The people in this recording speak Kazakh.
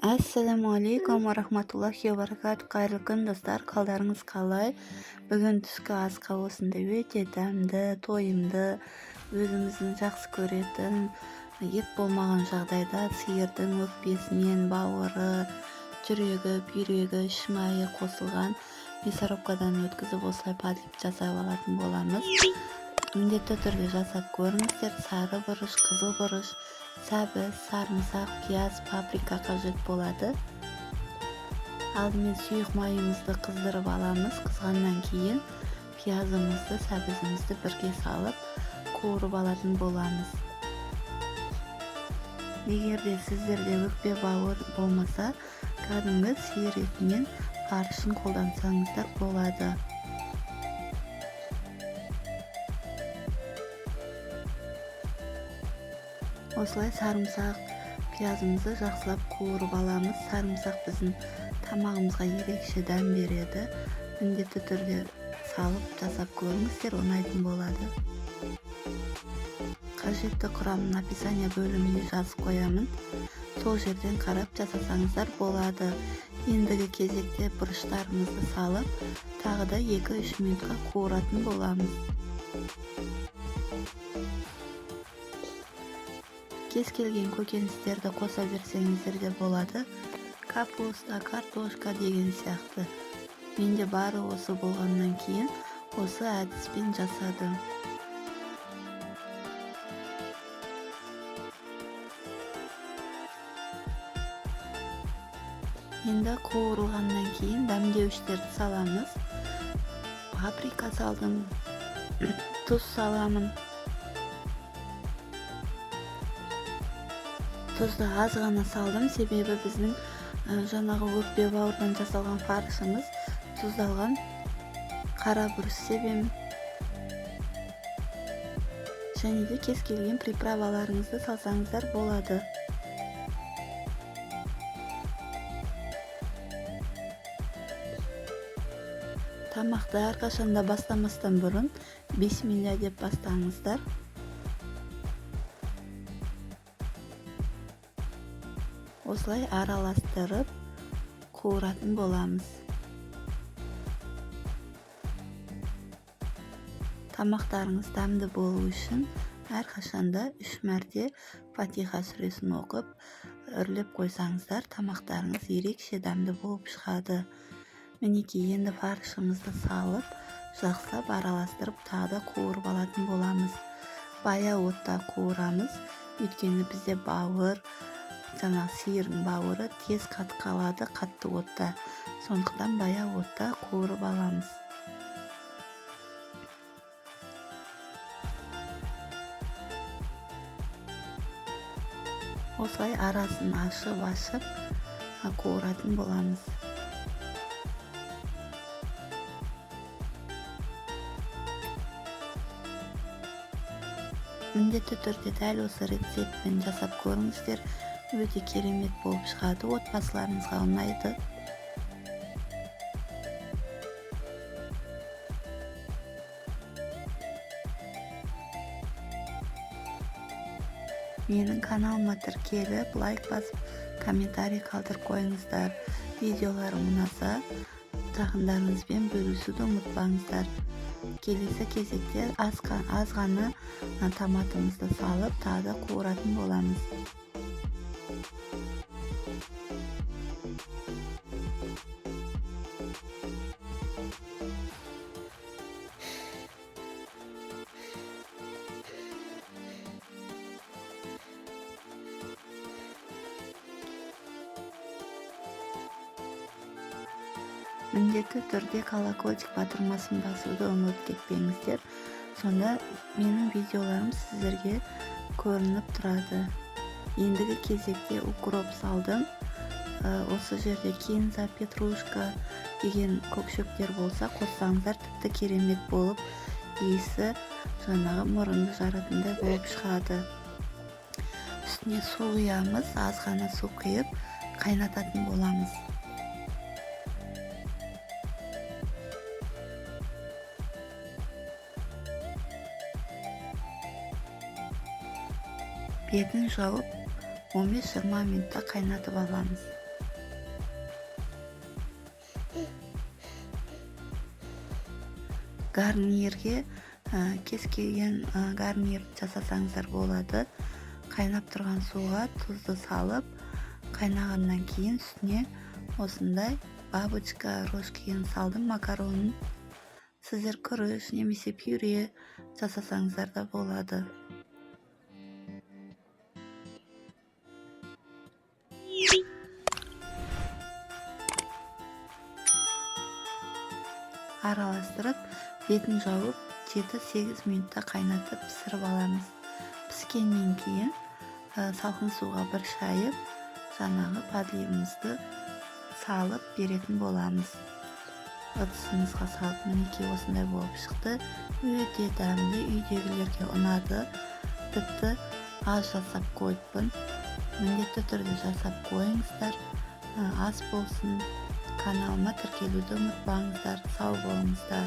Assalamu alaikum wa rahmatullohi wa barakatuh. Қайырлы күн достар, қалдарыңыз қалай? Бүгін түскі асқа осындай өте дәмді, тойымды, өзіміздің жақсы көретін, ет болмаған жағдайда сиырдың өкпесінен бауыры, жүрегі, бүйрегі, шымайы қосылған мясорубкадан өткізіп осылай подлив жасап алатын боламыз. Міндетті түрде жасап көріңіздер. Сары бұрыш, қызыл бұрыш, сәбіз, сарымсақ, пияз, паприка қажет болады. Алдымен сұйық майымызды қыздырып аламыз. Қызғаннан кейін пиязымызды, сәбізімізді бірге салып қуырып алатын боламыз. Егер де сіздерде өкпе бауыр болмаса, кәдімгі сиыр етінен фаршын қолдансаңыздар болады. Осылай сарымсақ, пиязымызды жақсылап қуырып аламыз. Сарымсақ біздің тамағымызға ерекше дәм береді. Міндетті түрде салып жасап көріңіздер, ұнайтын болады. Қажетті құрамын описание бөліміне жазып қоямын. Сол жерден қарап жасасаңыздар болады. Ендігі кезекте бұрыштарымызды салып, тағы да 2-3 минутқа қуыратын боламыз. Кез келген көкөністерді қоса берсеңіздер де болады. Капуста, картошка деген сияқты. Менде бары осы болғаннан кейін осы әдіспен жасадым. Енді қуырылғаннан кейін дәмдеуіштерді саламыз. Паприка салдым, тұз саламын. Тұзды аз ғана салдым, себебі біздің жаңағы өкпе бауырдан жасалған фаршымыз тұздалған. Қара бұрыш себемін. Және де кез келген приправаларыңызды салсаңыздар болады. Тамақты әрқашанда бастамастан бұрын бисмилля деп бастаңыздар. Осылай араластырып қуыратын боламыз. Тамақтарыңыз дәмді болу үшін әрқашанда 3 мәрте Фатиха сүресін оқып, үрлеп қойсаңыздар, тамақтарыңыз ерекше дәмді болып шығады. Мінекей, енді фаршымызды салып, жақсылап араластырып, тағы да қуырып алатын боламыз. Баяу отта қуырамыз, өйткені бізде бауыр, жаңа сиырдың бауыры тез қатып қалады қатты отта. Сондықтан баяу отта қуырып аламыз. Осылай арасын ашып қуыратын боламыз. Міндетті түрде дәл осы рецептпен жасап көріңіздер. Өте керемет болып шығады, отбасыларыңызға ұнайды. Менің каналыма тіркеліп, лайк басып, комментарий қалдырып қойыңыздар. Видеоларым ұнаса, жақындарыңызбен бөлісуді ұмытпаңыздар. Келесі кезекте аз ғана томатымызды салып, тағы да қуыратын боламыз. Міндетті түрде колокольчик батырмасын басуды ұмытып кетпеңіздер. Сонда менің видеоларым сіздерге көрініп тұрады. Ендігі кезекте укроп салдым. Осы жерде кинза, петрушка деген көкшөптер болса қоссаңыздар тіпті керемет болып, иісі жаңағы мұрынды жаратындай болып шығады. Үстіне су құямыз, аз ғана су құйып қайнататын боламыз. Бетін жауып 15-20 минутта қайнатып аламыз. Гарнирге кез келген гарнир жасасаңыздар болады. Қайнап тұрған суға тұзды салып, қайнағаннан кейін үстіне осындай бабочка рожкиін салдым макаронын. Сіздер күріш немесе пюре жасасаңыздар да болады. Араластырып, бетін жауып 7-8 минутта қайнатып пісіріп аламыз. Піскеннен кейін салқын суға бір шайып, жаңағы подливымызды салып беретін боламыз. Ыдысымызға салып, мінекей осындай болып шықты. Өте дәмді, үйдегілерге ұнады. Тіпті аз жасап қойыппын. Міндетті түрде жасап қойыңыздар. Ас болсын. Каналыма тіркелуді ұмытпаңыздар. Сау болыңыздар.